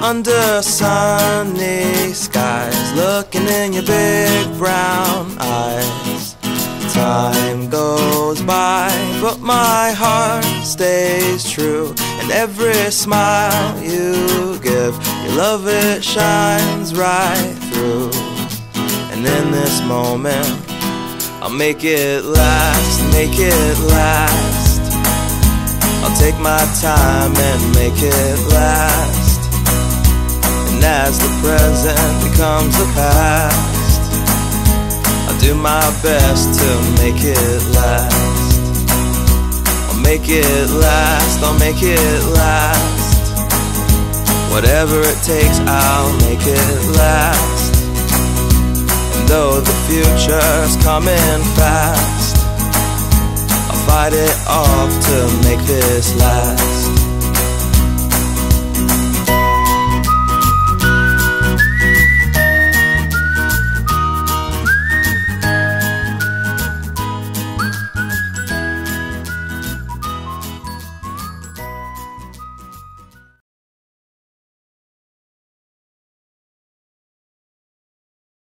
under sunny skies, looking in your big brown eyes. Time goes by, but my heart stays true. And every smile you give, your love, it shines right through. And in this moment, I'll make it last, make it last. I'll take my time and make it last. And as the present becomes the past, I'll do my best to make it last. I'll make it last, I'll make it last. Whatever it takes, I'll make it last. And though the future's coming fast, I'll fight it off to make this last.